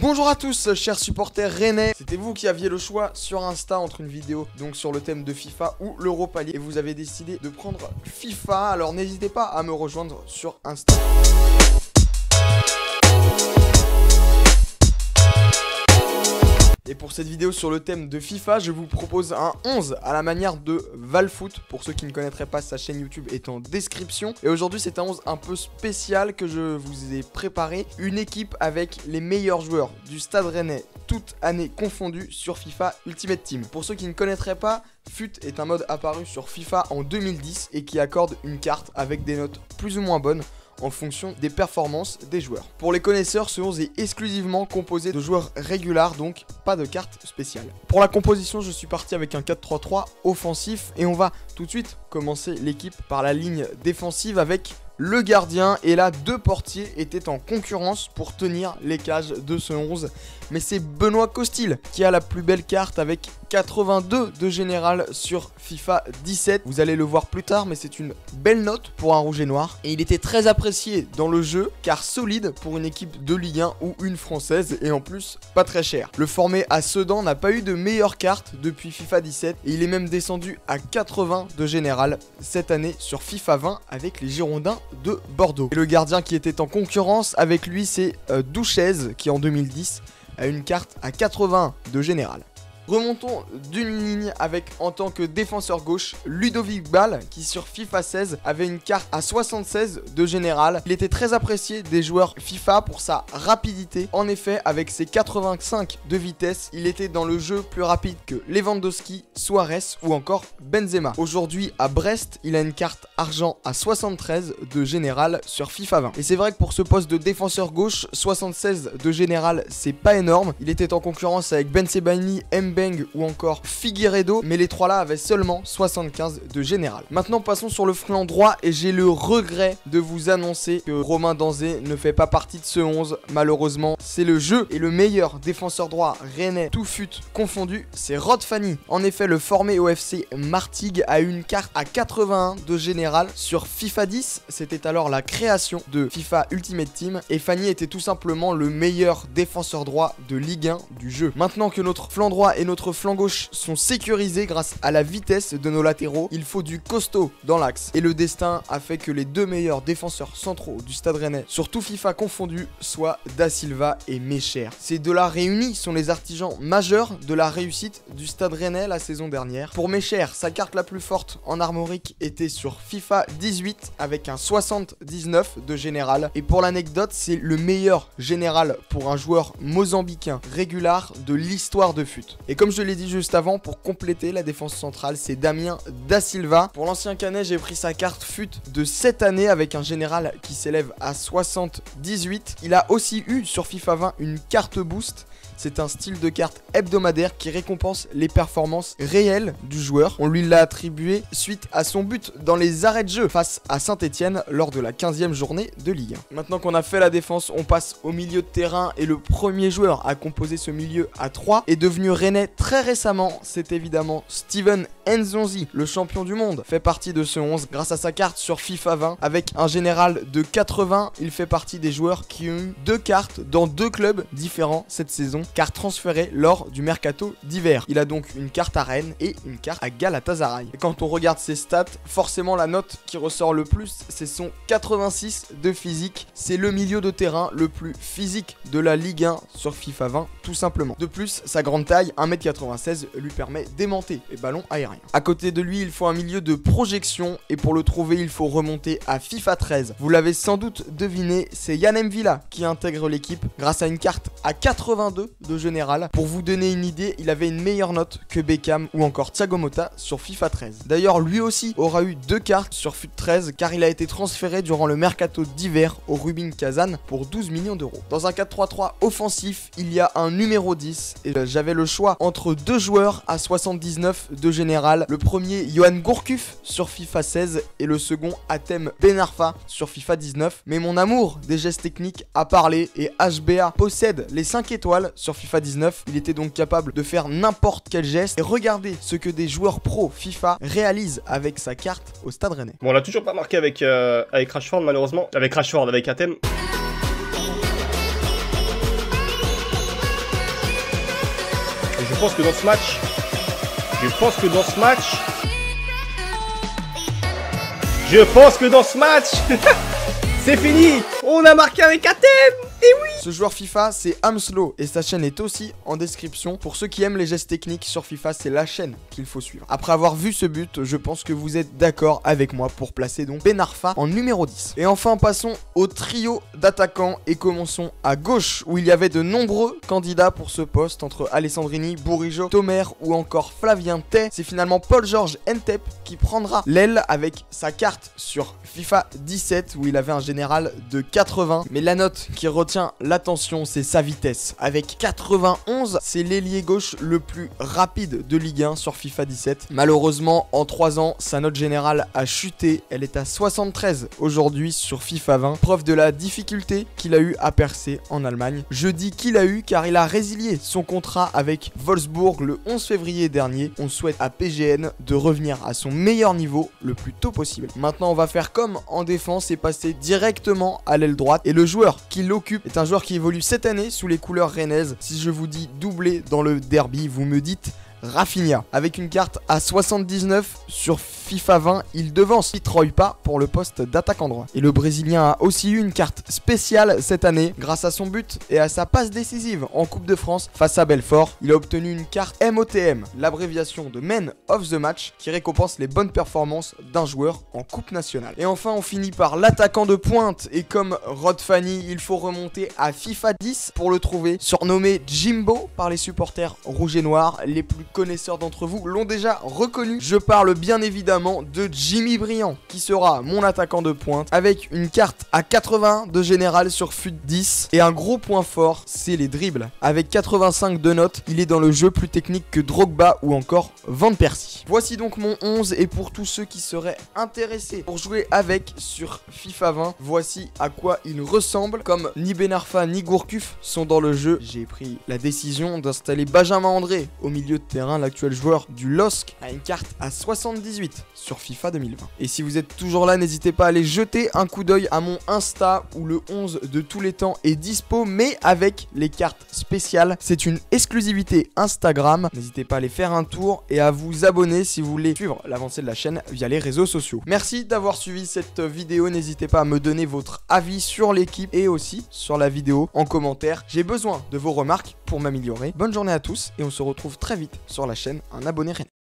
Bonjour à tous, chers supporters rennais. C'était vous qui aviez le choix sur Insta entre une vidéo donc sur le thème de FIFA ou l'Europa League et vous avez décidé de prendre FIFA. Alors n'hésitez pas à me rejoindre sur Insta. Et pour cette vidéo sur le thème de FIFA, je vous propose un 11 à la manière de Valfoot. Pour ceux qui ne connaîtraient pas, sa chaîne YouTube est en description. Et aujourd'hui, c'est un 11 un peu spécial que je vous ai préparé. Une équipe avec les meilleurs joueurs du Stade Rennais, toutes années confondues, sur FIFA Ultimate Team. Pour ceux qui ne connaîtraient pas, FUT est un mode apparu sur FIFA en 2010 et qui accorde une carte avec des notes plus ou moins bonnes en fonction des performances des joueurs. Pour les connaisseurs, ce 11 est exclusivement composé de joueurs régulars, donc pas de carte spéciale. Pour la composition, je suis parti avec un 4-3-3 offensif et on va tout de suite commencer l'équipe par la ligne défensive avec le gardien, et là deux portiers étaient en concurrence pour tenir les cages de ce 11. Mais c'est Benoît Costil qui a la plus belle carte avec 82 de général sur FIFA 17. Vous allez le voir plus tard, mais c'est une belle note pour un rouge et noir. Et il était très apprécié dans le jeu car solide pour une équipe de Ligue 1 ou une française et en plus pas très cher. Le formé à Sedan n'a pas eu de meilleure carte depuis FIFA 17 et il est même descendu à 80 de général cette année sur FIFA 20 avec les Girondins de Bordeaux. Et le gardien qui était en concurrence avec lui, c'est Douchez qui en 2010 a une carte à 80 de général. Remontons d'une ligne avec, en tant que défenseur gauche, Ludovic Ball qui sur FIFA 16 avait une carte à 76 de général. Il était très apprécié des joueurs FIFA pour sa rapidité. En effet, avec ses 85 de vitesse, il était dans le jeu plus rapide que Lewandowski, Suarez ou encore Benzema. Aujourd'hui à Brest, il a une carte argent à 73 de général sur FIFA 20. Et c'est vrai que pour ce poste de défenseur gauche, 76 de général c'est pas énorme. Il était en concurrence avec Ben Sebaini, Mbeng ou encore Figueiredo, mais les trois là avaient seulement 75 de général. Maintenant passons sur le flanc droit et j'ai le regret de vous annoncer que Romain Danzé ne fait pas partie de ce 11. Malheureusement, c'est le jeu et le meilleur défenseur droit rennais, tout fut confondu, c'est Rod Fanny. En effet, le formé au FC Martigues a une carte à 81 de général sur FIFA 10. C'était alors la création de FIFA Ultimate Team et Fanny était tout simplement le meilleur défenseur droit de Ligue 1 du jeu. Maintenant que notre flanc droit et notre flanc gauche sont sécurisés grâce à la vitesse de nos latéraux, il faut du costaud dans l'axe. Et le destin a fait que les deux meilleurs défenseurs centraux du Stade Rennais, sur tout FIFA confondu, soient Da Silva et Mecher. Ces deux-là réunis sont les artisans majeurs de la réussite du Stade Rennais la saison dernière. Pour Mecher, sa carte la plus forte en armorique était sur FIFA 18 avec un 79 de général. Et pour l'anecdote, c'est le meilleur général pour un joueur mozambicain régular de l'histoire de FUT. Et comme je l'ai dit juste avant, pour compléter la défense centrale, c'est Damien Da Silva. Pour l'ancien Canet, j'ai pris sa carte FUT de cette année avec un général qui s'élève à 78. Il a aussi eu sur FIFA 20 une carte boost. C'est un style de carte hebdomadaire qui récompense les performances réelles du joueur. On lui l'a attribué suite à son but dans les arrêts de jeu face à Saint-Etienne lors de la 15e journée de Ligue 1. Maintenant qu'on a fait la défense, on passe au milieu de terrain et le premier joueur à composer ce milieu à 3 est devenu rennais très récemment. C'est évidemment Steven Nzonzi, le champion du monde, fait partie de ce 11 grâce à sa carte sur FIFA 20 avec un général de 80. Il fait partie des joueurs qui ont eu deux cartes dans deux clubs différents cette saison, car transféré lors du mercato d'hiver. Il a donc une carte à Rennes et une carte à Galatasaray. Et quand on regarde ses stats, forcément la note qui ressort le plus, c'est son 86 de physique. C'est le milieu de terrain le plus physique de la Ligue 1 sur FIFA 20, tout simplement. De plus, sa grande taille, 1m96, lui permet d'aimanter les ballons aériens. À côté de lui, il faut un milieu de projection et pour le trouver, il faut remonter à FIFA 13. Vous l'avez sans doute deviné, c'est Yann M'Vila qui intègre l'équipe grâce à une carte à 82 de général. Pour vous donner une idée, il avait une meilleure note que Beckham ou encore Thiago Motta sur FIFA 13. D'ailleurs, lui aussi aura eu deux cartes sur FUT 13 car il a été transféré durant le mercato d'hiver au Rubin Kazan pour 12 millions d'euros. Dans un 4-3-3 offensif, il y a un numéro 10 et j'avais le choix entre deux joueurs à 79 de général. Le premier, Johan Gourcuff sur FIFA 16 et le second, Hatem Ben Arfa sur FIFA 19. Mais mon amour des gestes techniques a parlé et HBA possède les 5 étoiles sur FIFA 19. Il était donc capable de faire n'importe quel geste. Et regardez ce que des joueurs pro FIFA réalisent avec sa carte au Stade Rennais. Bon, on l'a toujours pas marqué avec Rashford malheureusement. Avec Rashford, avec Hatem. pense que dans ce match... Je pense que dans ce match... C'est fini. On a marqué avec un thème. Et oui. Ce joueur FIFA, c'est Amslo et sa chaîne est aussi en description. Pour ceux qui aiment les gestes techniques sur FIFA, c'est la chaîne qu'il faut suivre. Après avoir vu ce but, je pense que vous êtes d'accord avec moi pour placer donc Ben Arfa en numéro 10. Et enfin, passons au trio d'attaquants et commençons à gauche où il y avait de nombreux candidats pour ce poste entre Alessandrini, Bourigeaud, Tomer ou encore Flavien Tay. C'est finalement Paul-Georges Ntep qui prendra l'aile avec sa carte sur FIFA 17 où il avait un général de 80. Mais la note qui retient l'attention, c'est sa vitesse. Avec 91, c'est l'ailier gauche le plus rapide de Ligue 1 sur FIFA 17. Malheureusement, en 3 ans, sa note générale a chuté. Elle est à 73 aujourd'hui sur FIFA 20. Preuve de la difficulté qu'il a eu à percer en Allemagne. Je dis qu'il a eu car il a résilié son contrat avec Wolfsburg le 11 février dernier. On souhaite à PGN de revenir à son meilleur niveau le plus tôt possible. Maintenant, on va faire comme en défense et passer directement à l'aile droite. Et le joueur qui l'occupe est un joueur qui évolue cette année sous les couleurs rennaises. Si je vous dis doublé dans le derby, vous me dites Rafinha. Avec une carte à 79 sur FIFA 20, il devance Pitroy pas pour le poste d'attaquant droit. Et le Brésilien a aussi eu une carte spéciale cette année grâce à son but et à sa passe décisive en Coupe de France face à Belfort. Il a obtenu une carte MOTM, l'abréviation de Man of the Match, qui récompense les bonnes performances d'un joueur en Coupe nationale. Et enfin, on finit par l'attaquant de pointe et comme Rod Fanny, il faut remonter à FIFA 10 pour le trouver. Surnommé Jimbo par les supporters rouges et noirs, les plus connaisseurs d'entre vous l'ont déjà reconnu. Je parle bien évidemment de Jimmy Briand qui sera mon attaquant de pointe avec une carte à 80 de général sur FUT 10 et un gros point fort, c'est les dribbles. Avec 85 de notes, il est dans le jeu plus technique que Drogba ou encore Van Persie. Voici donc mon 11 et pour tous ceux qui seraient intéressés pour jouer avec sur FIFA 20, voici à quoi il ressemble. Comme ni Ben Arfa ni Gourcuff sont dans le jeu, j'ai pris la décision d'installer Benjamin André au milieu de terrain. L'actuel joueur du LOSC a une carte à 78 sur FIFA 2020. Et si vous êtes toujours là, n'hésitez pas à aller jeter un coup d'œil à mon Insta où le 11 de tous les temps est dispo, mais avec les cartes spéciales. C'est une exclusivité Instagram. N'hésitez pas à aller faire un tour et à vous abonner si vous voulez suivre l'avancée de la chaîne via les réseaux sociaux. Merci d'avoir suivi cette vidéo. N'hésitez pas à me donner votre avis sur l'équipe et aussi sur la vidéo en commentaire. J'ai besoin de vos remarques pour m'améliorer. Bonne journée à tous et on se retrouve très vite sur la chaîne Un Abonné Rennais.